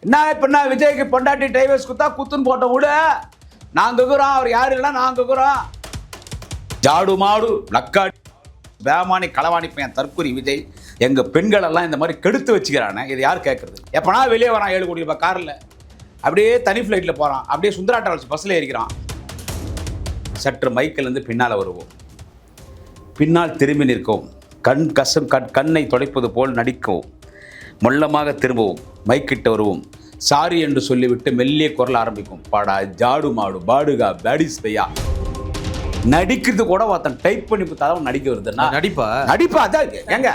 என்ன இப்ப என்ன விஜய்க்கு பொண்டாட்டி டைவர்ஸ் குத்தா குத்துன்னு போட்ட விட நாங்க இருக்கிறோம், அவர் யாரு இல்லைன்னா நாங்க இருக்கிறோம். ஜாடு மாடு லக்காடி வேமானி களவாணி பையன் தற்கொலை விஜய் எங்க பெண்கள் எல்லாம் இந்த மாதிரி கெடுத்து வச்சுக்கிறானே, இது யார் கேட்கறது? எப்பனா வெளியே வரான் 7 கோடி ரூபாய் காரில், அப்படியே தனி ஃப்ளைட்டில் போகிறான், அப்படியே சுந்தரா டிராவல்ஸ் பஸ்ஸில் ஏறிக்கிறான். சற்று மைக்கிலேருந்து பின்னால் வருவோம், பின்னால் திரும்பி நிற்கவும், கண்ணை துடைப்பது போல் நடிக்கவும், மொல்லமாக திரும்பவும், மைக்கிட்ட வருவோம், சாரி என்று சொல்லிவிட்டு மெல்லிய குரல் ஆரம்பிக்கும். பாடா ஜாடு மாடு பாடுகா பேடிஸ் பையா. நடிக்கிறது கூட ஒருத்தன் டைப் பண்ணி கொடுத்தாலும் நடிக்க வருதுன்னா நடிப்பா அதான் எங்க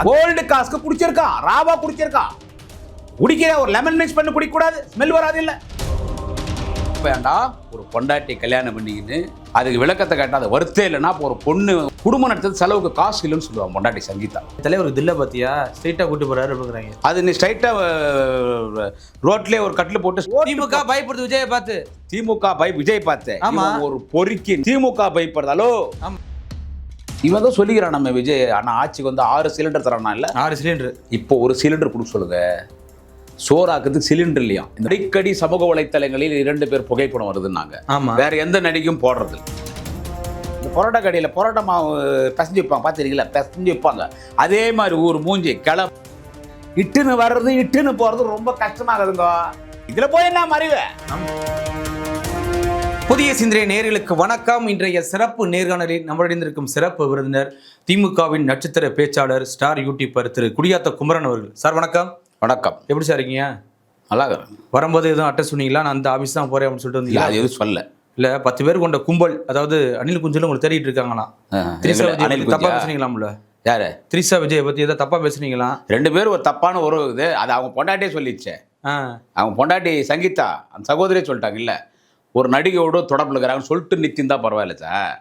கோல்டு காஸ்க்கு குடிச்சிருக்கான், ராவா குடிச்சிருக்கான். குடிக்கிற ஒரு லெமன் மிக்ஸ் பண்ணி குடிக்க கூடாது, ஸ்மெல் வராது. இல்ல வேண்டாம், ஒரு பொண்டாட்டி கல்யாணம் பண்ணிக்கின்னு அதுக்கு விளக்கத்தை கேட்டால் அது வருத்தே இல்லைன்னா ஒரு பொண்ணு குடும்பம் நடத்துறது செலவுக்கு காசு இல்லைன்னு சொல்லுவாங்க பொண்டாட்டி சங்கீதா. தலைவர் தில்ல பாத்தியா ஸ்ட்ரைட்டா கூட்டு போறாரு அப்படிங்கிறாங்க. அது நீ ஸ்ட்ரைட்டா ரோட்லயே ஒரு கட்டில் போட்டு திமுக பயப்படுது விஜயை பார்த்து, திமுக விஜய் பார்த்து ஒரு பொறுக்கி திமுக பயப்படுதாலோ. இவன் தான் சொல்லிக்கிறான் நம்ம விஜய் ஆனா ஆட்சிக்கு வந்து 6 சிலிண்டர் தரானா இல்ல, 6 சிலிண்டர். இப்போ ஒரு சிலிண்டர் கொடுக்க சொல்லுங்க. சோறாக்குறதுக்கு சிலிண்டர் இல்லையா? அடிக்கடி சமூக வலைத்தளங்களில் 2 பேர் புகைப்படம் வருதுன்னாங்க. வேற எந்த நடிகையும் போடுறது. இந்த பரோட்டா கடையில் பரோட்டா மாவு பிசைஞ்சு வைப்பாங்க, பார்த்துருக்கீங்களா? பிசைஞ்சு வைப்பாங்க. அதே மாதிரி ஊர் மூஞ்சி கிளம் இட்டுன்னு வர்றது இட்டுன்னு போறது ரொம்ப கஷ்டமாகுதுங்க. இதுல போய் என்ன மறைவேன். புதிய சிந்தனை நேயர்களுக்கு வணக்கம். இன்றைய சிறப்பு நேர்காணலில் நம்மளிடம் சிறப்பு விருந்தினர் திமுகவின் நட்சத்திர பேச்சாளர் ஸ்டார் யூடியூபர் திரு குடியாத்த குமரன் அவர்கள். சார் வணக்கம். வணக்கம். எப்படி சார் இருக்கீங்க? நல்லா இருக்கிறேன். வரும்போது எதுவும் அட்டை சொன்னீங்களா? நான் அந்த ஆஃபீஸ் தான் போறேன் அப்படின்னு சொல்லிட்டு வந்தீங்களா? அது எதுவும் சொல்ல இல்ல 10 பேர் கொண்ட கும்பல், அதாவது அனில் குஞ்சல் உங்களுக்கு தேடிட்டு இருக்காங்களாம். தப்பா பேசுனீங்களாம்ல? யாரு? திரிஷா விஜய் பத்தி ஏதாவது தப்பா பேசுனீங்களா? 2 பேரும் ஒரு தப்பான உறவு இது. அது அவங்க பொண்டாட்டியே சொல்லிடுச்சே. அவங்க பொண்டாட்டி சங்கீதா அந்த சகோதரியே சொல்லிட்டாங்க. இல்ல ஒரு நடிகையோட தொடர்பு இருக்கிறாங்கன்னு சொல்லிட்டு நித்தியம் தான் பரவாயில்ல சார்.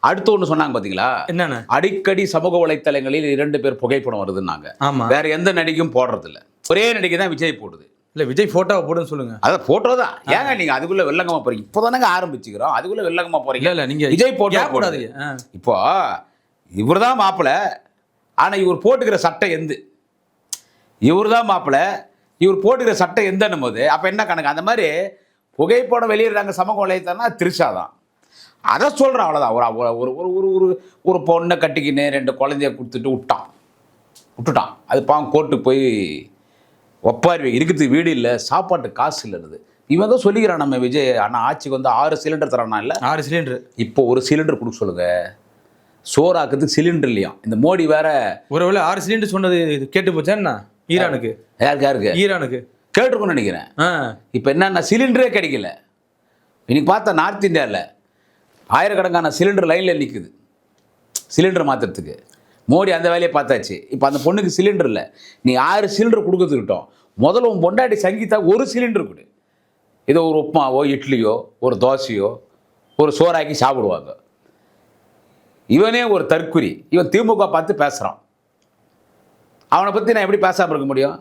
அடுத்து ஒன்று சொன்னாங்க பாத்தீங்களா? என்னன்னு? அடிக்கடி சமூக வலைத்தளங்களில் 2 பேர் புகைப்படம் வருதுன்னாங்க. வேற எந்த நடிகையும் போடுறது இல்ல, ஒரே நடிகை தான் விஜய் போடுது. இல்ல விஜய் போட்டோவை போடுன்னு சொல்லுங்க. அதான் போட்டோ தான். ஏங்க நீங்க அதுக்குள்ள வெள்ளங்கமா போறீங்க? இப்போதானங்க ஆரம்பிச்சுக்கிறோம், அதுக்குள்ள வெள்ளங்கமா போறீங்க. இல்ல நீங்க விஜய் போட்டோ போடாது. இப்போ இவர் தான் மாப்பிள்ள, ஆனா இவர் போட்டுக்கிற சட்டை எந்த, இவர் தான் மாப்பிள்ள, இவர் போட்டுக்கிற சட்டை எந்தன்னும் போது அப்ப என்ன கணக்கு? அந்த மாதிரி புகைப்படம் வெளியிடுறாங்க சமூக வலைத்தளம்னா திரிஷா தான். அதை சொல்கிறேன், அவ்வளோதான். ஒரு ஒரு ஒரு ஒரு பொண்ணை கட்டிக்கின்னு 2 குழந்தைய கொடுத்துட்டு விட்டுட்டான். அது பாவம் கோர்ட்டுக்கு போய் ஒப்பாரி இருக்கிறதுக்கு வீடு இல்லை, சாப்பாட்டு காசு இல்லைன்னு இவன் தான் சொல்லிக்கிறான் நம்ம விஜய். ஆனால் ஆட்சிக்கு வந்து 6 சிலிண்டர் தரானா இல்லை, 6 சிலிண்டர். இப்போ ஒரு சிலிண்டர் கொடுக்க சொல்லுங்க. சோறாக்குறதுக்கு சிலிண்டர் இல்லையா? இந்த மோடி வேற ஒருவேளை 6 சிலிண்டர் சொன்னது கேட்டு போச்சேன்னா ஈரானுக்கு, யாருக்கு ஈரானுக்கு கேட்டிருக்குன்னு நினைக்கிறேன். இப்போ என்னன்னா சிலிண்டரே கிடைக்கல. இன்னைக்கு பார்த்தா நார்த் இந்தியாவில் ஆயிரக்கணக்கான சிலிண்டர் லைனில் நிற்குது சிலிண்டர் மாற்றுறதுக்கு. மோடி அந்த வேலையை பார்த்தாச்சு. இப்போ அந்த பொண்ணுக்கு சிலிண்டர் இல்லை, நீ 6 சிலிண்டர் கொடுக்கறதுக்கிட்டோம். முதல்ல உன் பொண்டாட்டி சங்கீதா ஒரு சிலிண்டர் கொடு. ஏதோ ஒரு உப்புமாவோ இட்லியோ ஒரு தோசையோ ஒரு சோறாக்கி சாப்பிடுவாங்க. இவனே ஒரு தற்குறி. இவன் திமுக பார்த்து பேசுகிறான். அவனை பற்றி நான் எப்படி பேசாமல் இருக்க முடியும்?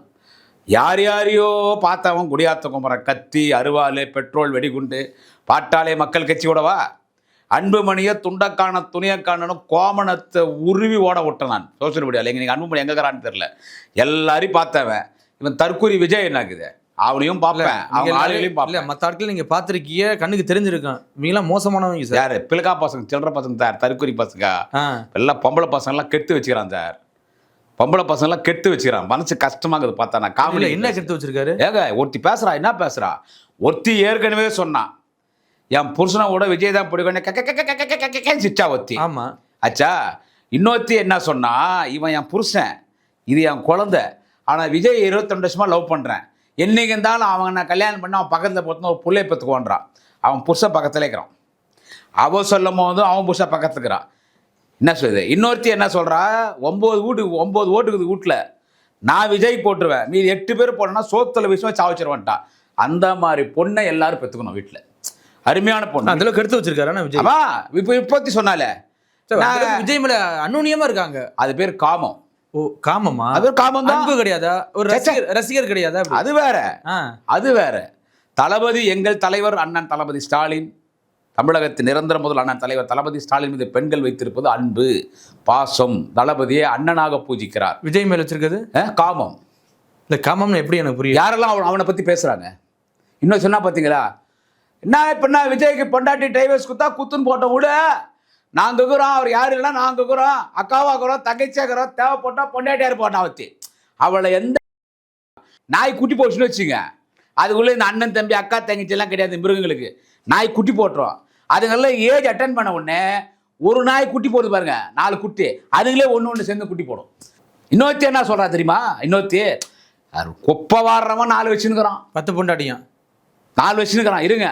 யார் யாரையோ பார்த்தவன் குடியாத்த குமரன் கத்தி அருவாள் பெட்ரோல் வெடிகுண்டு பாட்டாளே மக்கள் கட்சியோடவா அன்புமணியை துண்டக்கான துணியக்கானு கோமணத்தை உருவி ஓட விட்டேன் நான் சோசியல் மீடியாவில். எங்க நீங்கள் அன்புமணி எங்கக்கிறான்னு தெரியல. எல்லாரையும் பார்த்தவன். இவன் தற்கூரி விஜய் என்னாக்குது, அவனையும் பார்ப்பேன், அவங்க ஆளுகளையும் பார்ப்பேன். மற்ற ஆட்கள் நீங்கள் பார்த்துருக்கீங்க, கண்ணுக்கு தெரிஞ்சிருக்கான். நீங்களாம் மோசமானவங்க சார். யாரு? பிள்ளைக்கா பசங்க, சில்லற பசங்க சார், தற்கூரி பசங்க எல்லாம். பொம்பளை பசங்கள்லாம் கெட்டு வச்சுக்கிறான் சார். பொம்பளை பசங்கள்லாம் கெட்டு வச்சுக்கிறான். மனசு கஷ்டமாகுது பார்த்தா. நான் காமெடி என்ன கெட்டு வச்சிருக்காரு? ஏங்க ஒருத்தி பேசுறா, என்ன பேசுறா? ஒருத்தி ஏற்கனவே சொன்னான் என் புருஷனோட விஜய் தான் பிடிக்கும் சிச்சா ஒத்தி. ஆமா அச்சா. இன்னொருத்தி என்ன சொன்னா, இவன் என் புருஷன், இது என் குழந்தை, ஆனா விஜய் 22 வருஷமா லவ் பண்றேன், என்னைக்கு இருந்தாலும் அவங்க நான் கல்யாணம் பண்ண அவன் பக்கத்துல போட்டு ஒரு பிள்ளைய பத்துக்குவான்றான். அவன் புருஷன் பக்கத்துல இருக்கிறான். அவ சொல்லும் போதும் அவன் புருஷன் பக்கத்துக்கிறான். என்ன சொல்லுது? இன்னொருத்தி என்ன சொல்றா, 9 ஓட்டுக்குது வீட்டில், நான் விஜய் போட்டுருவேன், மீது 8 பேர் போட்டோன்னா சோத்துல விஷயமா சாவச்சிருவான்ட்டா. அந்த மாதிரி பொண்ணை எல்லாரும் பெற்றுக்கணும் வீட்டில். அருமையான பொண்ணு. அதில் கெடுத்து வச்சிருக்காரு விஜய். இப்போத்தி சொன்னாலே விஜய் மேல அந்நுண்ணியமா இருக்காங்க. அது பேர் காமம். ஓ காமமா? அது காமம் தான். அன்பு கிடையாதா? ஒரு ரசிகர் கிடையாதா? அது வேற, அது வேற. தளபதி எங்கள் தலைவர் அண்ணன் தளபதி ஸ்டாலின், தமிழகத்தின் நிரந்தர முதல் அண்ணன் தலைவர் தளபதி ஸ்டாலின் மீது பெண்கள் வைத்திருப்பது அன்பு பாசம். தளபதியை அண்ணனாக பூஜிக்கிறார். விஜய் மேல் வச்சிருக்கிறது காமம். இந்த காமம்னு எப்படி எனக்கு புரியும்? யாரெல்லாம் அவனை பற்றி பேசுகிறாங்க? இன்னும் சொன்னா பார்த்தீங்களா, என்ன விஜய்க்கு பொண்டாட்டி டிரைவர்ஸ் குத்தா குத்துன்னு போட்ட விட நாங்கள் இருக்கிறோம், அவர் யாரும் இல்லைன்னா நாங்கள் இருக்கிறோம், அக்காவாக்குறோம், தங்கச்சியாக்குறோம், தேவைப்பட்டா பொண்டாட்டியார் போட்டான் வச்சு அவளை எந்த நாய் குட்டி போச்சுன்னு வச்சுங்க, அதுக்குள்ளே இந்த அண்ணன் தம்பி அக்கா தங்கச்சி எல்லாம் கிடையாது. மிருகங்களுக்கு நாய் குட்டி போட்டுரும். அதுங்கெல்லாம் ஏஜ் அட்டன் பண்ண உடனே ஒரு நாய் குட்டி போடுது பாருங்க, 4 குட்டி, அதுங்களே ஒன்று சேர்ந்து குட்டி போடும். இன்னொருத்தி என்ன சொல்கிறா தெரியுமா? இன்னொருத்தி குப்பை வாடுறவன் 4 வச்சுன்னுக்கிறான், 10 பொண்டாட்டியும் 4 வச்சுன்னுக்கிறான். இருங்க,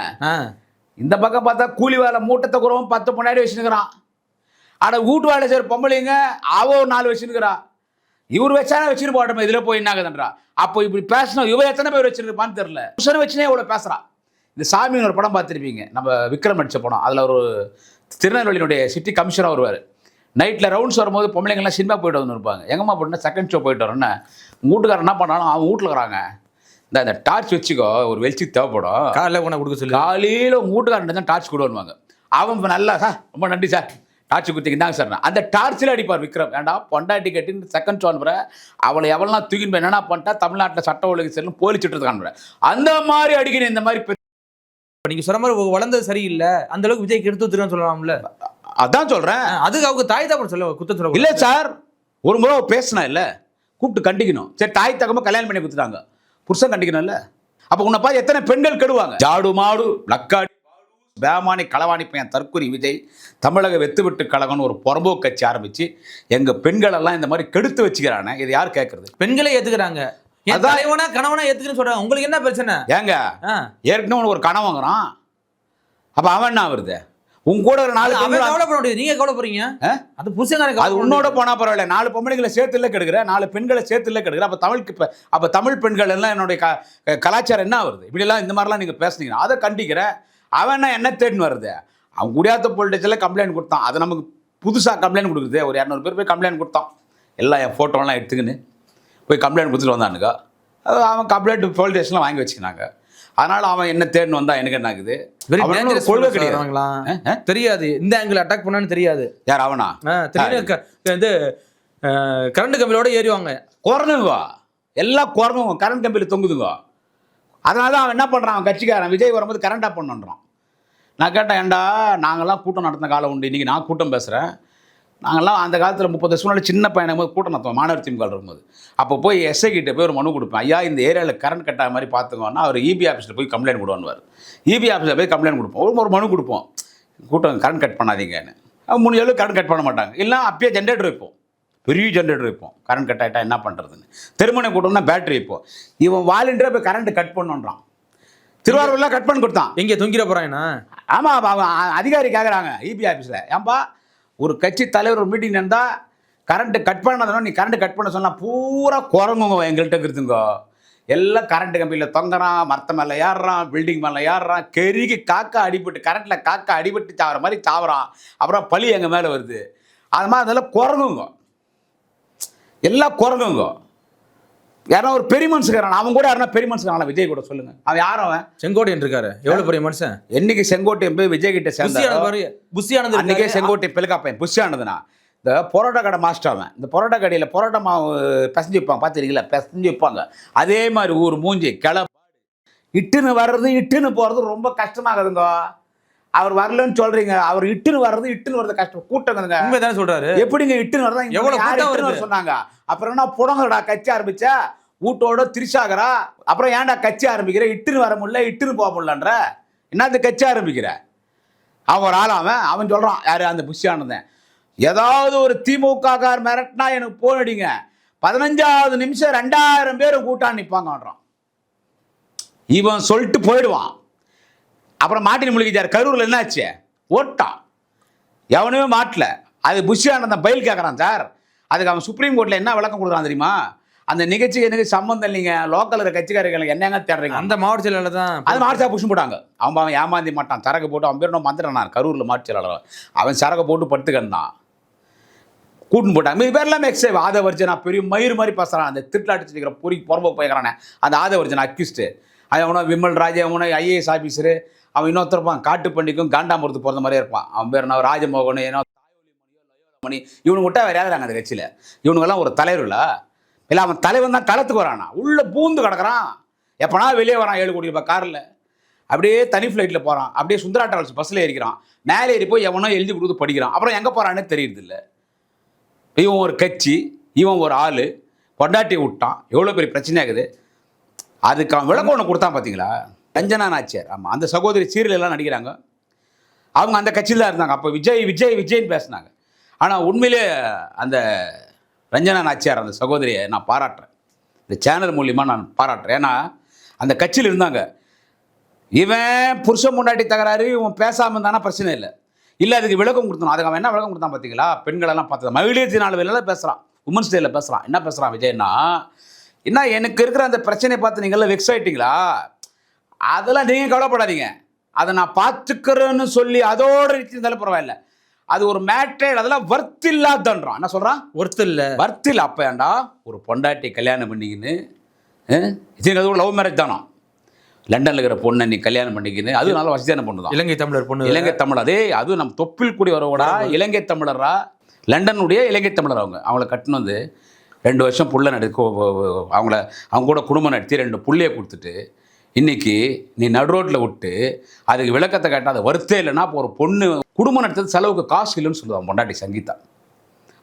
இந்த பக்கம் பார்த்தா கூலி வேலை மூட்டத்தை குறவும் 10 பொண்டாட்டி வச்சுன்னுக்கிறான். ஆனால் வீட்டு வேலை செய்கிற பொம்பளைங்க அவ 4 வச்சுன்னுக்கிறா. இவர் வச்சானே வச்சுன்னு போட்டோம், இதில் போய் என்னாகுதுன்றா. அப்போ இப்படி பேசணும், இவன் எத்தனை பேர் வச்சுருப்பான்னு தெரியல. புருஷனை வச்சுனே இவ்வளோ பேசுகிறா. இந்த சாமின்னு ஒரு படம் பார்த்துருப்பீங்க, நம்ம விக்ரம் நடிச்ச படம். அதில் ஒரு திருநெல்வேலியினுடைய சிட்டி கமிஷனாக வருவார். நைட்டில் ரவுண்ட்ஸ் வரும்போது பொம்பளைங்கள்லாம் சினிமா போயிட்டு வந்து இருப்பாங்க. எங்கம்மா போட்டுனா செகண்ட் ஷோ போயிட்டு வரோன்னு வீட்டுக்காரன் என்ன பண்ணாலும் அவன் வீட்டில் இருக்கிறாங்க, இந்த டார்ச் வச்சுக்கோ, ஒரு வெளிச்சுக்கு தேவைப்படும், காலையில் கொண்டு கொடுக்க சொல்லி காலையில் வீட்டுக்காரன் தான் டார்ச் கொடுவாங்க. அவன் நல்லா சார் ரொம்ப நன்றி சார் டார்ச் குத்திங்க தாங்க சார். அந்த டார்ச்சில் அடிப்பார் விக்ரம். வேண்டாம் பொண்டாட்டி கட்டின்னு செகண்ட் ஷோ அனுப்புற, அவளை எவ்வளோ தூக்கின்னு போய் என்னென்ன பண்ணிட்டா தமிழ்நாட்டில் சட்ட ஒழுங்கு செல்லும் போலிச்சுட்டு அனுப்புறேன். அந்த மாதிரி அடிக்கணும். இந்த மாதிரி நீங்க சொன்ன மாதிரி வளர்ந்தது சரியில்லை, அந்த அளவுக்கு விஜய் கெடுத்து வச்சுருன்னு சொல்லலாம்ல. அதான் சொல்றேன். அதுக்கு அவங்க தாய் தான் சொல்ல குத்த சொல்ல இல்ல சார், ஒரு முறை பேசினா இல்ல, கூப்பிட்டு கண்டிக்கணும். சரி, தாய் தகமா கல்யாணம் பண்ணி கொடுத்துட்டாங்க, புருஷன் கண்டிக்கணும்ல. அப்ப உன்னை பார்த்து எத்தனை பெண்கள் கெடுவாங்க? ஜாடு மாடு லக்காடி பேமானி களவாணி பையன் தற்குறி விஜய் தமிழக வெத்துவிட்டு கழகம்னு ஒரு புறம்போக்கு கட்சி ஆரம்பிச்சு எங்க பெண்கள் எல்லாம் இந்த மாதிரி கெடுத்து வச்சுக்கிறானே, இது யார் கேட்கறது? பெண்களே ஏத்துக்கிறாங்க. தலைவனா கணவனா ஏத்துக்குன்னு சொல்றாங்க. உங்களுக்கு என்ன பிரச்சனை? ஏங்க ஏற்கனவே ஒரு கணவங்கிறான், அப்ப அவன் என்ன வருது? உங்க கூட ஒரு 4 கவலைப்பட முடியாது, நீங்க கவலைப்படுறீங்க. அது புருஷன் அது உன்னோட போனா பரவாயில்ல, 4 பொம்பளைங்களை சேர்த்து இல்ல கெடுக்கிற, 4 பெண்களை சேர்த்து இல்ல கெடுக்கிற. அப்ப தமிழ் பெண்கள் எல்லாம் என்னுடைய கலாச்சாரம் என்ன வருது? இப்படி எல்லாம் இந்த மாதிரிலாம் நீங்க பேசுனீங்கன்னா அதை கண்டிக்கிற. அவன் என்ன தேடின்னு வருது? அவன் குடியாத்த போலீஸ்ல கம்ப்ளைண்ட் கொடுத்தான். அதை நமக்கு புதுசா கம்ப்ளைண்ட் கொடுக்குது. ஒரு 200 பேர் போய் கம்ப்ளைண்ட் கொடுத்தான், எல்லாம் என் போட்டோலாம் எடுத்துக்கின்னு போய் கம்ப்ளைண்ட் கொடுத்துட்டு வந்தானுங்க. அவன் கம்ப்ளைண்ட் போலீஸ் ஸ்டேஷன்ல வாங்கி வச்சுக்கினாங்க. அதனால அவன் என்ன தேடின்னு வந்தா எனக்கு என்ன ஆகுது? கொள்கை கிடையாது, தெரியாது. இந்த ஆங்கிள் அட்டாக் பண்ணான்னு தெரியாது. யார் அவனா? இது கரண்ட் கம்பியோட ஏறிவாங்க, குறனுங்க எல்லாம் குறனுங்க, கரண்ட் கம்பியில் தொங்குதுங்க. அதனால அவன் என்ன பண்ணுறான், அவன் கட்சிக்காரன் விஜய் வரும்போது கரண்ட் ஆஃப் பண்ணுறான். நான் கேட்டேன், ஏண்டா நாங்கள்லாம் கூட்டம் நடத்தின காலம் உண்டு, இன்றைக்கி நான் கூட்டம் பேசுகிறேன். நாங்கள்லாம் அந்த காலத்தில் 30 வருஷம் முன்னாடி சின்ன பையனும் போது கூட்டம் நடத்துவோம், மாணவர் திமுக இருக்கும்போது. அப்போ போய் எஸ்ஐ கிட்ட போய் ஒரு மனு கொடுப்பேன், ஐயா இந்த ஏரியாவில் கரண்ட் கட்டாத மாதிரி பார்த்துக்கோன்னா அவர் இபி ஆஃபீஸில் போய் கம்ப்ளைண்ட் கொடுவார். இபி ஆஃபீஸில் போய் கம்ப்ளைண்ட் கொடுப்போம், ஒரு மனு கொடுப்போம், கூட்டம் கரண்ட் கட் பண்ணாதீங்கன்னு. 3 ஏழு கரண்ட் கட் பண்ண மாட்டாங்க. இல்லை அப்பயே ஜென்ரேட்டர் வைப்போம், பெரிய ஜென்ரேட்டர் வைப்போம், கரண்ட் கட் ஆகிட்டா என்ன பண்ணுறதுன்னு. திருமணம் கூட்டம்னா பேட்டரி வைப்போம். இவன் வாலண்டியராக போய் கரண்ட் கட் பண்ணுன்றான். திருவாரூர்லாம் கட் பண்ணி கொடுத்தான். எங்கே தொங்கிட போகிறாங்கன்னா? ஆமாம், அவன் அதிகாரி கேட்குறாங்க இபி ஆஃபீஸில், ஏன்பா ஒரு கட்சி தலைவர் ஒரு மீட்டிங் இருந்தால் கரண்ட்டு கட் பண்ணதுனா நீ கரண்ட் கட் பண்ண சொன்னால் பூரா குரங்குங்க எங்கள்கிட்ட இருக்குதுங்க. எல்லாம் கரண்ட் கம்பியில் தொங்குறான், மரத்த மேலே ஏறுறான், பில்டிங் மேலே ஏறுறான், கெருகி காக்கா அடிபட்டு கரண்ட்டில் காக்கா அடிபட்டு சாகிற மாதிரி சாவுறான். அப்புறம் பழி எங்கள் மேலே வருது. அது மாதிரி அதெல்லாம் குரங்குங்க, எல்லாம் குரங்குங்க. யாரா ஒரு பெரிய மனுஷன் அவன் கூட யாரா பெரிய மனுஷன் விஜய் கூட சொல்லுங்க. அவன் யாரும் அவன் செங்கோட்டையன் இருக்காரு, எவ்வளவு பெரிய மனுஷன். என்னைக்கு செங்கோட்டையன் போய் விஜய் கிட்ட சேர்ந்தாரு, புஷியானது அன்னைக்கே செங்கோட்டை பெருக்காப்பையன் புஷியானதுனா இந்த பரோட்டா கடை மாஸ்டர். அவன் இந்த பரோட்டா கடையில் பரோட்டா மாவு பிசைஞ்சு வைப்பாங்க, பார்த்துருக்கீங்களா? பிசைஞ்சு வைப்பாங்க. அதே மாதிரி ஊர் மூஞ்சி இட்டுன்னு வர்றது இட்டுன்னு போகிறது ரொம்ப கஷ்டமாகுதுங்க. அவர் வரலன்னு சொல்றீங்க, அவர் இட்டுன்னு வர்றது கஷ்டம். கூட்டங்க உண்மைதானே சொல்றாரு. எப்படிங்க இட்டுன்னு வரதா? எவ்வளவு சொன்னாங்க. அப்புறம் என்ன புடங்கடா கட்சி ஆரம்பிச்சா வீட்டோட திரிசாகரா. அப்புறம் ஏன்டா கட்சி ஆரம்பிக்கிற? இட்டுன்னு வர முடியல, இட்டுன்னு போக முடியலன்ற என்னது கட்சி ஆரம்பிக்கிற? அவன் ஒரு ஆள், அவன் சொல்றான், யாரு அந்த புஷியானதன், ஏதாவது ஒரு திமுக கார் மிரட்டினா எனக்கு போன் அடிங்க, 15வது நிமிஷம் 2000 பேர் கூட்டான் நிற்பாங்கன்றான். இவன் சொல்லிட்டு போயிடுவான். அப்புறம் மாட்டின் முழுகிச்சார். கரூரில் என்னாச்சு? ஓட்டான், எவனுமே மாட்டல. அது புஷியானந்தன் பயில் கேட்குறான் சார். அதுக்கு அவன் சுப்ரீம் கோர்ட்டில் என்ன விளக்கம் கொடுக்குறான் தெரியுமா? அந்த நிகழ்ச்சிக்கு எனக்கு சம்மந்தம் இல்லைங்க, லோக்கல் இருக்கிற கட்சிக்காரர்கள் என்னங்க தேடுறீங்க? அந்த மாவட்ட செயலாளர் தான் அது மார்ச்சா புஷ் போட்டாங்க. அவன் ஏமாந்தி மாட்டான், சரக்கு போட்டு அவன் பேர் நான் வந்துட்டான். கரூரில் மாவட்ட செயலாளர் அவன் சரக்கு போட்டு படுத்துக்கிட்டான், கூட்டுன்னு போட்டாங்க. மீது பேர் எல்லாமே எக்ஸைவ். ஆதவர்ஜனா பெரிய மயிறு மாதிரி பேசுகிறான். அந்த திருட்டாட்டு இருக்கிற பொறம்பு போய்க்கிறானே அந்த ஆதவர்ஜனா அக்யூஸ்டு. அவனை விமல் ராஜ், அவனை ஐஏஎஸ் ஆஃபீஸரு. அவன் இன்னொருத்தருப்பான் காட்டு பண்ணிக்கும் காண்டாமரத்து போகிற மாதிரியே இருப்பான். அவன் பேர் நான் ராஜமோகன், ஏன்னா மணி. இவனு விட்டா வேறு யாருறாங்க அந்த கட்சியில்? இவனுங்கெல்லாம் ஒரு தலைவர்களா? இல்லை அவன் தலைவன் தான் களத்துக்கு வரானா, உள்ள பூந்து கிடக்குறான். எப்பனா வெளியே வரான் 7 கோடி ரூபாய் காரில், அப்படியே தனி ஃப்ளைட்டில் போகிறான், அப்படியே சுந்தரா டிராவல்ஸ் பஸ்ஸில் ஏறிக்கிறான், மேலே ஏறி போய் எவனோ எழுதி கொடுத்து படிக்கிறான். அப்புறம் எங்கே போகிறான்னு தெரியுது இல்லை. இவன் ஒரு கட்சி, இவன் ஒரு ஆள், பொண்டாட்டி விட்டான், எவ்வளோ பெரிய பிரச்சனையாகுது. அதுக்கு அவன் விளக்கம் ஒன்று கொடுத்தான் பார்த்தீங்களா, ரஞ்சனா நாச்சியார். ஆமாம், அந்த சகோதரி சீரியல் எல்லாம் நடிக்கிறாங்க. அவங்க அந்த கட்சியில் தான் இருந்தாங்க. அப்போ விஜய் விஜய் விஜய்ன்னு பேசினாங்க. ஆனால் உண்மையிலே அந்த ரஞ்சனா நாச்சியார் அந்த சகோதரியை நான் பாராட்டுறேன். இந்த சேனல் மூலியமாக நான் பாராட்டுறேன். ஏன்னா அந்த கட்சியில் இருந்தாங்க. இவன் புருஷன் முன்னாடி தகராறு, இவன் பேசாமல் இருந்தானா பிரச்சனை இல்லை. இல்லை அதுக்கு விளக்கம் கொடுத்தணும். அதுக்கு அவன் என்ன விளக்கம் கொடுத்தான் பார்த்தீங்களா, பெண்களெல்லாம் பார்த்தது மகளிர் தின நாள் பேசுகிறான், உமன்ஸ் டேயில் பேசுகிறான். என்ன பேசுகிறான் விஜய்னா, என்ன எனக்கு இருக்கிற அந்த பிரச்சனையை பார்த்து நீங்கள்லாம் வெக்ஸ் ஆகிட்டீங்களா, அதெல்லாம் நீங்கள் கவலைப்படாதீங்க, அதை நான் பார்த்துக்கிறேன்னு சொல்லி அதோட இருந்தாலும் பரவாயில்ல, அது ஒரு மேட்ரேட், அதெல்லாம் வர்த் இல்லாதன்றான். என்ன சொல்கிறான், ஒர்த்து இல்லை, வர்த் இல்லை. அப்போ ஏண்டா ஒரு பொண்டாட்டி கல்யாணம் பண்ணிக்கின்னு, இது லவ் மேரேஜ் தானா, லண்டனில் இருக்கிற பொண்ணை நீ கல்யாணம் பண்ணிக்கின்னு, அது நல்ல வசதியான பொண்ணு தான், இலங்கை தமிழர் பொண்ணு, இலங்கை தமிழ். அதே அதுவும் நம்ம தொப்பில் கூடி வரவோடா இலங்கை தமிழரா, லண்டனுடைய இலங்கை தமிழர். அவங்கள கட்டின்னு வந்து 2 வருஷம் புள்ள அவங்க கூட குடும்பம் நடத்தி 2 புள்ளையை கொடுத்துட்டு இன்னைக்கு நீ நடுரோட்டில் விட்டு அதுக்கு விளக்கத்தை கேட்டால் அது வருத்தே இல்லைன்னா, இப்போ ஒரு பொண்ணு குடும்பம் நடத்துறது செலவுக்கு காசு இல்லைன்னு சொல்லுவான் பொண்டாட்டி சங்கீதா.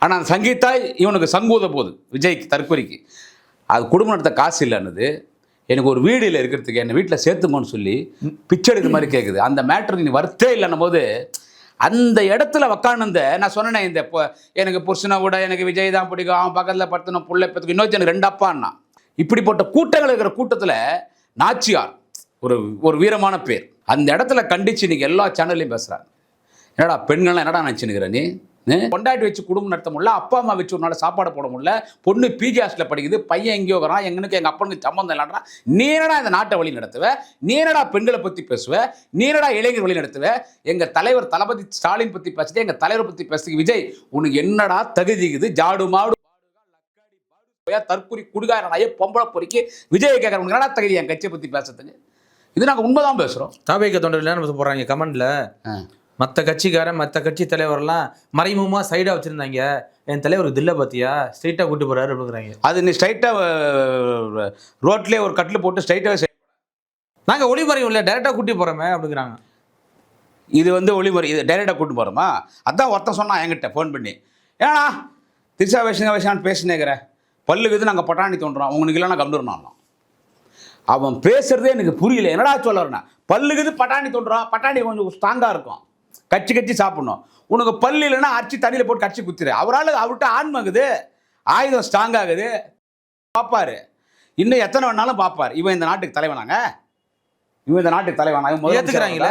ஆனால் அந்த சங்கீதா இவனுக்கு சங்கூத போகுது விஜய்க்கு, தற்கொலைக்கு. அது குடும்பம் நடத்த காசு இல்லைன்னுது, எனக்கு ஒரு வீடில் இருக்கிறதுக்கு என்னை வீட்டில் சேர்த்துமோன்னு சொல்லி பிச்சை எடுக்கிற மாதிரி கேட்குது. அந்த மேட்ரு நீ வருத்தே இல்லைன்னும் போது அந்த இடத்துல உக்காணுந்த நான் சொன்னேன், இந்த எனக்கு புருஷனை விட எனக்கு விஜய் தான் பிடிக்கும், அவன் பக்கத்தில் படுத்தணும் புள்ளை பத்துக்கு இன்னொரு எனக்கு 2 அப்பான்னா. இப்படிப்பட்ட கூட்டங்கள் இருக்கிற கூட்டத்தில் நாச்சியார் ஒரு வீரமான பேர். அந்த இடத்துல கண்டிச்சு நீங்கள் எல்லா சேனல்லையும் பேசுகிறாங்க. என்னடா பெண்கள்லாம் என்னடா நினச்சினுக்கிற நீ, கொண்டாட்டி வச்சு குடும்பம் நடத்த முடியல, அப்பா அம்மா வச்சு ஒரு நாள் சாப்பாடு போட முடியல, பொண்ணு பிஜி ஹாஸ்டலில் படிக்குது, பையன் எங்கேயோ இருக்கிறான், எங்களுக்கு எங்கள் அப்பனுக்கு சம்பந்தம் இல்லைன்றா, நீ என்னடா இந்த நாட்டை வழி நடத்துவ, நீ என்னடா பெண்களை பற்றி பேசுவ, நீ என்னடா இளைஞர் வழி நடத்துவ, எங்கள் தலைவர் தளபதி ஸ்டாலின் பற்றி பேசுது, எங்கள் தலைவர் பற்றி பேசுது, விஜய் உனக்கு என்னடா தகுதிக்குது, ஜாடு மாடு தற்கொலை குடுகாரனாய பொம்பளை பொறிக்கு விஜய் கேட்கறவங்க என்னடா தகுதி என் கட்சியை பற்றி பேசுறதுக்கு. இது நாங்கள் உண்மைதான் பேசுகிறோம். தாவேக தொண்டர்கள் போடுறாங்க கமெண்ட்ல, மற்ற கட்சிக்காரன் மற்ற கட்சி தலைவரெல்லாம் மறைமுகமாக சைடாக வச்சுருந்தாங்க, என் தலைவருக்கு தில்லை பார்த்தியா ஸ்ட்ரைட்டாக கூட்டு போகிறாரு அப்படிங்கிறாங்க. அது நீ ஸ்ட்ரைட்டாக ரோட்லேயே ஒரு கட்டில் போட்டு ஸ்ட்ரைட்டாகவே நாங்கள் ஒளிமறையும் இல்லை டைரெக்டாக கூட்டி போகிறோமே அப்படிங்கிறாங்க. இது வந்து ஒளிமுறை, இது டைரெக்டாக கூட்டு போகிறோமா? அதான் ஒருத்தன் சொன்னான் என்கிட்ட ஃபோன் பண்ணி, ஏன்னா திரிசா விஷயம் பேசினேங்கிறேன், பல்லுக்குது நாங்கள் பட்டாணி தோன்றோம், உங்களுக்கு இல்லைன்னா கம்மிடுறோம். அவன் பேசுறதே எனக்கு புரியல, என்னடா சொல்லுறேன்னா, பல்லுக்குது பட்டாணி தோன்றோம், பட்டாணி கொஞ்சம் ஸ்ட்ராங்காக இருக்கும், கட்சி சாப்பிடணும், உனக்கு பல்லு இல்லைன்னா அரிச்சி தண்ணியில் போட்டு கட்சி குத்துரு. அவர்கிட்ட ஆன்மாகுது, ஆயுதம் ஸ்ட்ராங் ஆகுது, பார்ப்பாரு, இன்னும் எத்தனை வேணாலும் பார்ப்பார். இவன் இந்த நாட்டுக்கு தலைவனாங்க, இவன் இந்த நாட்டுக்கு தலைவனா, ஏத்துக்கிறாங்களே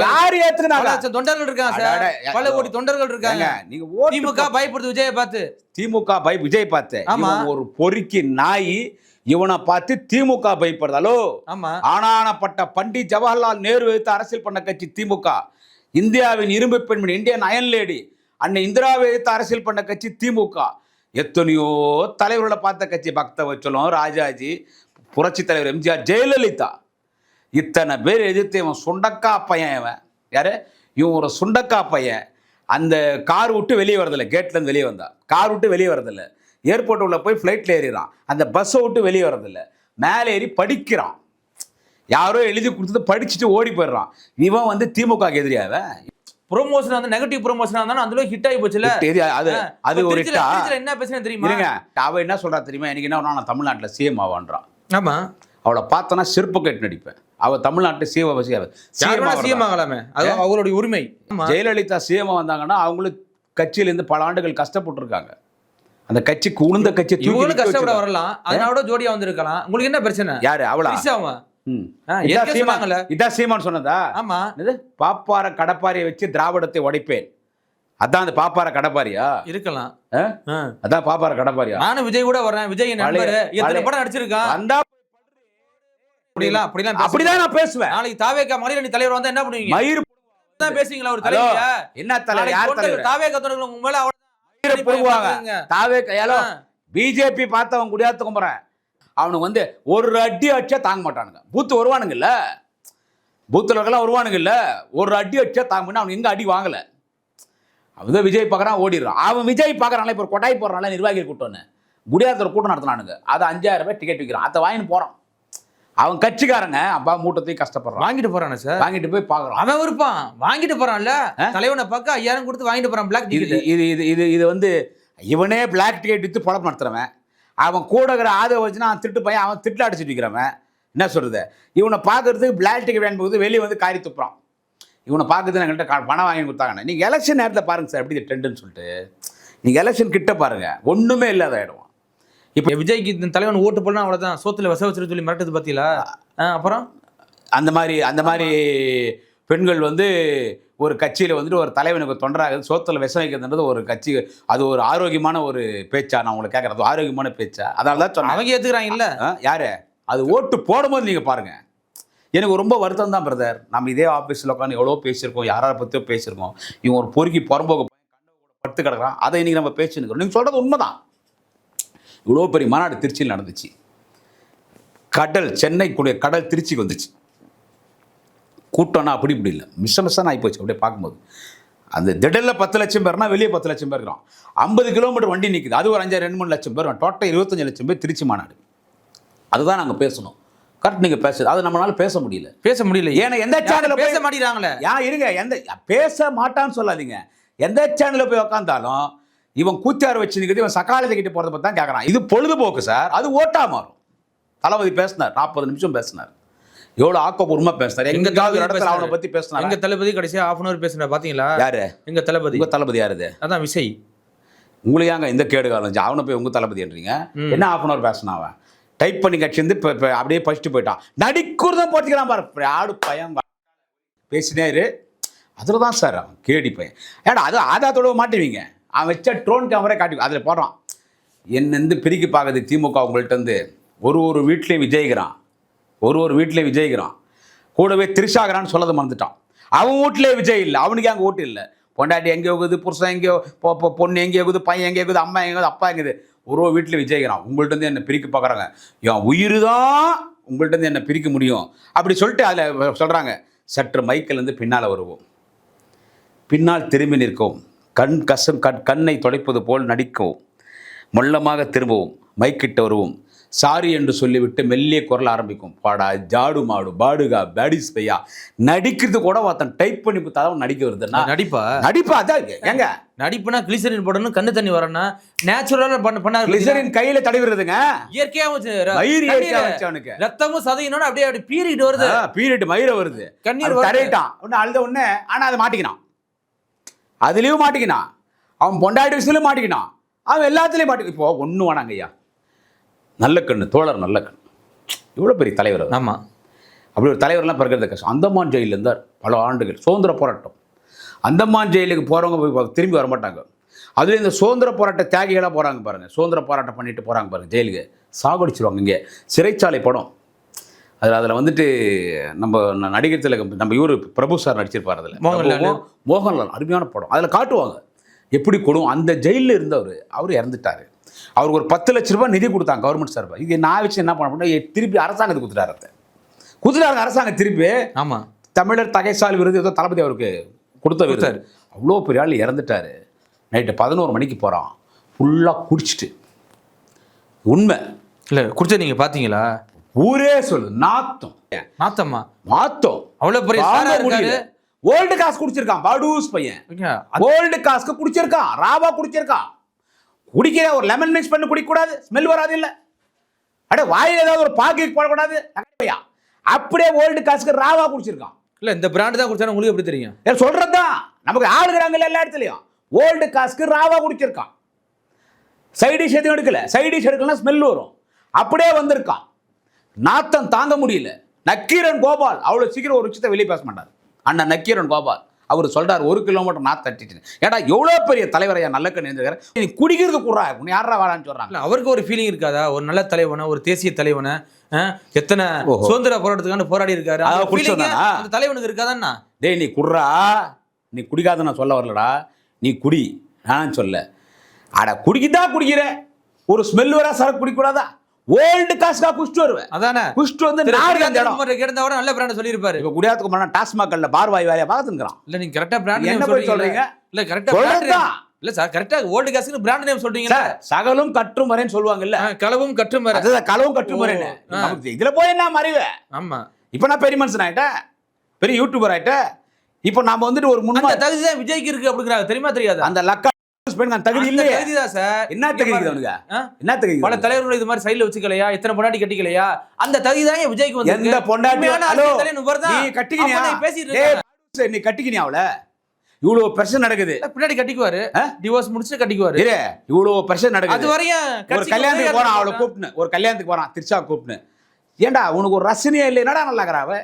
யாரு ஏத்துக்கிறாங்க? தொண்டர்கள் இருக்காங்க சார், பல கோடி தொண்டர்கள் இருக்காங்க. நீங்க திமுக பயப்படுது விஜயை பார்த்து, திமுக விஜய் பார்த்து, ஒரு பொறுக்கி நாய் இவனை பார்த்து திமுக பயப்படுதாலோ? ஆனானப்பட்ட பண்டிட் ஜவஹர்லால் நேரு வைத்து அரசியல் பண்ண கட்சி திமுக, இந்தியாவின் இரும்பு பெண்மணி இந்தியன் அயன் லேடி அன்னை இந்திராவை வைத்து அரசியல் பண்ண கட்சி திமுக. எத்தனையோ தலைவர்களை பார்த்த கட்சி, பக்தவச்சலம், ராஜாஜி, புரட்சி தலைவர் எம்ஜிஆர், ஜெயலலிதா, இத்தனை பேர் எதிர்த்து இவன் சுண்டக்கா பையன். யாரு இவன்? ஒரு சுண்டக்கா பையன். அந்த கார் விட்டு வெளியே வரதில்லை, கேட்லேருந்து வெளியே வந்தா கார் விட்டு வெளியே வரதில்லை, ஏர்போர்ட் உள்ள போய் ஃப்ளைட்டில் ஏறிறான், அந்த பஸ்ஸை விட்டு வெளியே வரதில்லை, மேலே ஏறி படிக்கிறான், யாரோ எழுதி கொடுத்தது படிச்சுட்டு ஓடி போயிடுறான். இவன் வந்து திமுக எதிரியாவ ப்ரோமோஷன் வந்து நெகட்டிவ் ப்ரோமோஷனா இருந்தாலும் அதுல ஹிட் ஆகி போச்சுல. அது ஒரு என்ன பேசுறேன் தெரியுமா? அவ என்ன சொல்றா தெரியுமா? எனக்கு என்ன, நான் தமிழ்நாட்டில் சிஎம் ஆவான்றான். ஆமா, அவளை பார்த்தனா செருப்பு கட்டு நடிப்பேன். அவள் தமிழ்நாட்டு சிஎம் ஆகலாமே, அது அவங்களுடைய உரிமை. ஜெயலலிதா சிஎம் வந்தாங்கன்னா அவங்களுக்கு கட்சியிலேருந்து பல ஆண்டுகள் கஷ்டப்பட்டுருக்காங்க. அந்த கட்சிக்கு உளுந்த கட்சி கஷ்டப்பட வரலாம், அதனால ஜோடியா வந்திருக்கலாம். உங்களுக்கு என்ன பிரச்சனை? யாரு அவளா? இதான் சீமான் சொன்னதா? ஆமா. பாப்பார கடப்பாரியை வச்சு திராவிடத்தை உடைப்பேன், அதான் அந்த பாப்பார கடப்பாரியா இருக்கலாம்? அதான் பாப்பார கடப்பாரியா? நானும் விஜய் கூட வரேன், விஜய் எத்தனை படம் நடிச்சிருக்கான், அப்படிதான் நான் பேசுவேன். நாளைக்கு தாவேகா மகளிரணி தலைவர் வந்தா என்ன பண்ணுவீங்க? மயிர் தான் பேசுவீங்களா? ஒரு தலைவர் என்ன தலைவர்? யார் தலைவர்? தாவேகா தொடர்கள் உங்க மேல மயிர் போடுவாங்க. தாவேகா பிஜேபி பார்த்தவன் குடியாத்த கும்பறேன், அவனுக்கு வந்து ஒரு அடி அடிச்சா தாங்க மாட்டானுங்க. பூத்து வருவானுங்கல்ல, பூத்துலலாம் வருவானுங்கல்ல, ஒரு அடி அடிச்சா தாங்க பண்ண அவனுக்கு எங்க அடி வாங்கல. அவன் விஜய் பார்க்கறான் ஓடிடுறான். அவன் விஜய் பார்க்கறான்ல, இப்போ கொட்டாய் போடுறான்ல நிர்வாகிகள் கூட்டம்னு, குடியாத்தூர் கூட்டம் நடத்தினானுங்க. அது 5000 ரூபாய் டிக்கெட் விற்கிறான். அதை வாங்கிட்டு போகிறான். அவன் கட்சிக்காரங்க அப்பா மூட்டத்தையும் கஷ்டப்படுறான். வாங்கிட்டு போறானே சார். வாங்கிட்டு போய் பார்க்குறான். அவன் இருப்பான் வாங்கிட்டு போறான்ல, தலைவனை பார்க்க 5000 கொடுத்து வாங்கிட்டு போறான் பிளாக் இது டிக்கெட். இது இது இது இது வந்து இவனே பிளாக் டிக்கெட் விற்று பொழப்பு நடத்துறவன். அவன் கூட இருக்கிற ஆதரவு வச்சுன்னா அவன் திட்டு பையன், அவன் திட்டில் அடிச்சுட்டு இருக்கிறவன். என்ன சொல்கிறது, இவனை பார்க்கறதுக்கு பிளாக் டிக்கெட் வேணும்போது வெளியே வந்து காரி துப்புறான். இவனை பார்க்கறது எங்கள்கிட்ட பணம் வாங்கி கொடுத்தாங்கண்ணே. நீங்கள் எலெக்ஷன் நேரத்தில் பாருங்கள் சார் எப்படி ட்ரெண்டுன்னு சொல்லிட்டு. நீங்கள் எலெக்ஷன் கிட்ட பாருங்கள், ஒன்றுமே இல்லாத ஆகிடுவான். இப்போ விஜய்க்கு இந்த தலைவன் ஓட்டு போடலாம் அவ்வளோதான், சோத்துல விச வச்சுட்டு சொல்லி மிரட்டது பார்த்தீங்களா? அப்புறம் அந்த மாதிரி பெண்கள் வந்து ஒரு கட்சியில் வந்துட்டு ஒரு தலைவனுக்கு தொண்டராக சோத்தில் விஷம் வைக்கிறதுன்றது ஒரு கட்சி, அது ஒரு ஆரோக்கியமான ஒரு பேச்சா? நான் உங்களை கேட்குறது ஆரோக்கியமான பேச்சா? அதனால தான் சொன்னேன். அவங்க ஏற்றுக்கிறாங்கல்ல யாரு அது ஓட்டு போடும்போது நீங்கள் பாருங்கள். எனக்கு ரொம்ப வருத்தம் தான் பிரதர். நம்ம இதே ஆஃபீஸில் உட்காந்து எவ்வளோ பேசியிருக்கோம், யாரை பற்றியோ பேசியிருக்கோம். இவன் ஒரு பொறுக்கி புறம்போக்கு படுத்து கிடக்கிறான், அதை இன்றைக்கி நம்ம பேசினுக்கிறோம். நீங்கள் சொல்கிறது உண்மைதான். இவ்வளோ பெரிய மாநாடு திருச்சியில் நடந்துச்சு. சென்னைக்குடைய கடல் திருச்சிக்கு வந்துச்சு. கூட்டம்னா அப்படி இப்படி இல்லை, மிஸ்ஸாக ஆகிப்போச்சு. அப்படியே பார்க்கும்போது அந்த திடலில் 10 லட்சம் பேர்னா வெளியே 10 லட்சம் பேர் இருக்கிறோம். 50 கிலோமீட்டர் வண்டி நிற்குது, அது ஒரு 2-3 லட்சம் பேர். டோட்டல் 25 லட்சம் பேர் திருச்சி மாநாடு. அதுதான் நாங்கள் பேசணும். கரெக்ட், நீங்கள் பேசுறது அது நம்மளால பேச முடியல. ஏன்னா எந்த சேனலில் பேச மாட்டேங்கிறாங்களே. இருங்க, பேச மாட்டான்னு சொல்லாதீங்க. எந்த சேனலில் போய் உக்காந்தாலும் இவன் கூச்சார் வச்சு நிற்கிறது, இவன் சக்காலத்தை கிட்ட போகிறத பற்றி தான் கேட்குறான். இது பொழுதுபோக்கு சார், அது ஓட்டா மாறும். தளபதி பேசினார், 40 நிமிஷம் பேசினார், எவ்வளோ ஆக்கப்பூர்வமாக பேசினார். எங்கேயாவது இடத்துல அவனை பற்றி பேசினார். எங்கள் தளபதி கடைசியாக 1/2 hour பேசினார் பார்த்தீங்களா? யாரு எங்கள் தளபதி? உங்கள் தளபதி யாருது? அதான் விஜய். உங்களுக்கு ஏங்க இந்த கேடு காலம் அவனை போய் உங்கள் தளபதின்றீங்க? என்ன 1/2 hour பேசினா? அவன் டைப் பண்ணி கட்சி வந்து இப்போ அப்படியே படிச்சுட்டு போயிட்டான். நடிக்கிறதான் போட்டுக்கிறான் பாரு, ஆடு பையன் பேசினே இரு. அதில் தான் சார் அவன் கேடி பையன். ஏன்னா அது ஆதாரத்தோட மாட்டுவீங்க. அவன் வச்ச ட்ரோன் கேமரா காட்டி அதில் போடுறான். என்னெந்து பிரிக்கி பார்க்குது திமுக உங்கள்கிட்ட இருந்து. ஒரு வீட்லேயும் விஜய்கிறான், கூடவே திரிஷாகிறான்னு சொல்லதை மறந்துட்டான். அவன் வீட்டிலே விஜய் இல்லை, அவனுக்கு அங்கே ஓட்டு இல்லை. பொண்டாட்டி எங்கே இருக்குது, புருஷன் எங்கேயோ, பொண்ணு எங்கே இருக்குது, பையன் எங்கே இருக்குது, அம்மா எங்கே, அப்பா எங்கேது, ஒரு வீட்டில் விஜய்கிறான். உங்கள்கிட்ட என்னை பிரிக்க பார்க்குறாங்க. என் உயிர் தான் உங்கள்கிட்ட என்னை பிரிக்க முடியும் அப்படி சொல்லிட்டு அதில் சொல்கிறாங்க. சற்று மைக்கிலேருந்து பின்னால் வருவோம், பின்னால் திரும்பி நிற்கவும், கண்ணை துடைப்பது போல் நடிக்கவும், மொல்லமாக திரும்பவும், மைக்கிட்ட வருவோம், சாரி என்று சொல்லிவிட்டு மெல்லிய குரல் ஆரம்பிக்கும். பாடா ஜாடு மாடு பாடுகா பேடிஸ் பையா. நடிக்கிறது கூட ஒருத்தன் டைப் பண்ணி கொடுத்தாதான் நடிக்க வருதுன்னா நடிப்பா அதான் ஏங்க நடிப்புனா கிளிசரின் போடணும், கண்ணு தண்ணி வரணும், நேச்சுரலா பண்ண கிளிசரின் கையில தடவிடுறதுங்க. இயற்கையா ரத்தமும் சதையினோட அப்படியே பீரிட்டு வருது, பீரிட்டு மயிர வருது, கண்ணீர் தரையிட்டான். ஒன்னு அழுத ஒண்ணு, ஆனா அதை மாட்டிக்கினான், அதுலயும் மாட்டிக்கினான், அவன் பொண்டாட்டி விஷயத்திலும் மாட்டிக்கினான், அவன் எல்லாத்துலயும் மாட்டிக்க. இப்போ ஒண்ணு வேணாங்க ஐயா, நல்ல கண்ணு தோழர், நல்ல கண், இவ்வளோ பெரிய தலைவர். ஆமாம், அப்படி ஒரு தலைவர்லாம் பிறக்கிறது கஷ்டம். அந்தமான் ஜெயிலில் இருந்தார் பல ஆண்டுகள், சுதந்திர போராட்டம். அந்தமான் ஜெயிலுக்கு போகிறவங்க போய் திரும்பி வரமாட்டாங்க. அதுலேயும் இந்த சுதந்திர போராட்ட தியாகிகளாக போகிறாங்க பாருங்கள், சுதந்திர போராட்டம் பண்ணிட்டு போகிறாங்க பாருங்கள், ஜெயிலுக்கு சாகடிச்சிருவாங்க. இங்கே சிறைச்சாலை படம், அதில் வந்துட்டு நம்ம நடிகர் திலகம், நம்ம இவர் பிரபு சார் நடிச்சிருப்பார். அதில் மோகன்லால் அருமையான படம். அதில் காட்டுவாங்க எப்படி கொடும். அந்த ஜெயிலில் இருந்தவர் அவர் இறந்துட்டார். அவருக்கு ஒரு 10 லட்ச ரூபாய் நிதி கொடுத்தாங்க கவர்மெண்ட் சார்பாக. இது நான் வச்சு என்ன பண்ண திருப்பி அரசாங்கத்துக்கு கொடுத்துட்டாரு அரசாங்கம் திருப்பி. ஆமாம், தமிழர் தகைசால் விருது ஏதோ தளபதி அவருக்கு கொடுத்தாரு. அவ்வளோ பெரிய ஆள் இறந்துட்டார். நைட்டு 11 மணிக்கு போகிறான், ஃபுல்லாக குடிச்சிட்டு. உண்மை இல்லை, குடிச்சா நீங்கள் பார்த்தீங்களா? ஊரே சொல்லுது, நாத்தம் அவ்வளோ பெரிய ஓல்டு காசு குடிச்சிருக்கான். பாடூஸ் பையன் ஓல்டு காசுக்கு குடிச்சிருக்கான், ராவா குடிச்சிருக்கான். குடிக்கிற ஒரு லெமன் மிக்ஸ் பண்ணி குடிக்கக்கூடாது, ஸ்மெல் வராது. இல்லை அட வாயில் ஏதாவது ஒரு பாக்கெட் போடக்கூடாது. அப்படியே ஓல்டு காசுக்கு ராவா குடிச்சிருக்கான். இல்லை இந்த பிராண்டு தான் குடிச்சா உங்களுக்கு எப்படி தெரியும்? சொல்றதுதான், நமக்கு ஆளுகிறாங்கல்ல எல்லா இடத்துலையும். ஓல்டு காசுக்கு ராவா குடிச்சிருக்கான். சைடிஷ் எதுவும் எடுக்கல, சைடிஷ் எடுக்கலாம் ஸ்மெல் வரும். அப்படியே வந்திருக்கான், நாத்தம் தாங்க முடியல. நக்கீரன் கோபால் அவ்வளோ சீக்கிரம் ஒரு விஷயத்தை வெளியே பேச மாட்டார். அண்ணன் நக்கீரன் கோபால் அவர் சொல்றாரு, 1 கிலோமீட்டர் நாத்து தட்டிட்டு. ஏடா எவ்வளோ பெரிய தலைவரையா நல்ல கண்ணு இருந்துக்கிற, நீ குடிக்கிறது கூடா உன்னை யாரா வாடான்னு சொல்றாங்க. அவருக்கு ஒரு ஃபீலிங் இருக்காதா? ஒரு நல்ல தலைவனை, ஒரு தேசிய தலைவனை, எத்தனை சுதந்திர போராட்டத்துக்கான போராடி இருக்காரு, அந்த தலைவனுக்கு இருக்காதான்னா? டேய் நீ குடுறா, நீ குடிக்காத நான் சொல்ல வரலடா, நீ குடி நான் சொல்ல. அட குடிக்குதான் குடிக்கிற, ஒரு ஸ்மெல் வரா சரக்கு குடிக்கூடாதா? ஓல்டு காசுக்கா குஷ்டு வருவேன். அதானே குஷ்டு வந்து கிடந்தவரை நல்ல பிராண்ட் சொல்லியிருப்பாரு. இப்போ குடியாத்துக்கு போனா டாஸ்மாகல்ல பார் வாய் வேலையா பார்த்துக்கிறான். இல்ல நீங்க கரெக்டா பிராண்ட் என்ன போய் சொல்றீங்க? இல்ல கரெக்டா இல்ல சார் கரெக்டா ஓல்டு கேஸ்க்கு பிராண்ட் நேம் சொல்றீங்க சார் சகலும் கற்றுமறைன்னு சொல்லுவாங்கல்ல, களவும் கற்றுமர. அதுதான் களவும் கற்றுமறைன்னு. நமக்கு இதுல போய் என்ன மறைவு? ஆமா, இப்ப நான் பெரிய மனுஷன் ஆயிட்டேன், பெரிய யூடியூபர் ஆயிட்டேன். இப்போ நாம வந்துட்டு ஒரு முன்மா அந்த தகுதி தான் விஜய்க்கு இருக்கு அப்படிங்கறாங்க, தெரியுமா தெரியாதா? அந்த லக்கா தகுதி அந்த இல்லையே. தகுதி தான் சார். என்ன தகுதி இருக்குது அவனுக்கு? என்ன தகுதி? பல தலைவர்கள் இது மாதிரி சைடுல வச்சுக்கலையா, இத்தனை பொண்டாட்டி கட்டிக்கலையா, அந்த தகுதி தான் விஜய்க்கு வந்து. எந்த பொண்டாட்டி? ஹலோ, நீ கட்டிக்கினியா? பேசிட்டு டேய், இருக்க. நீ கட்டிக்கினியா அவள? இவ்வளவு பிரச்சனை நடக்குது. பின்னாடி கட்டிக்குவாரு, டிவோர்ஸ் முடிச்சுட்டு கட்டிக்குவாரு. இரு, இவ்வளவு பிரச்சனை நடக்குது. அது வரையும் ஒரு கல்யாணத்துக்கு போறான், அவளை கூப்பிட்டு ஒரு கல்யாணத்துக்கு போறான், திருச்சா கூப்பிட்டு. ஏண்டா உனக்கு ஒரு ரசனையே இல்லை, என்னடா நல்லா இருக்கிற அவ?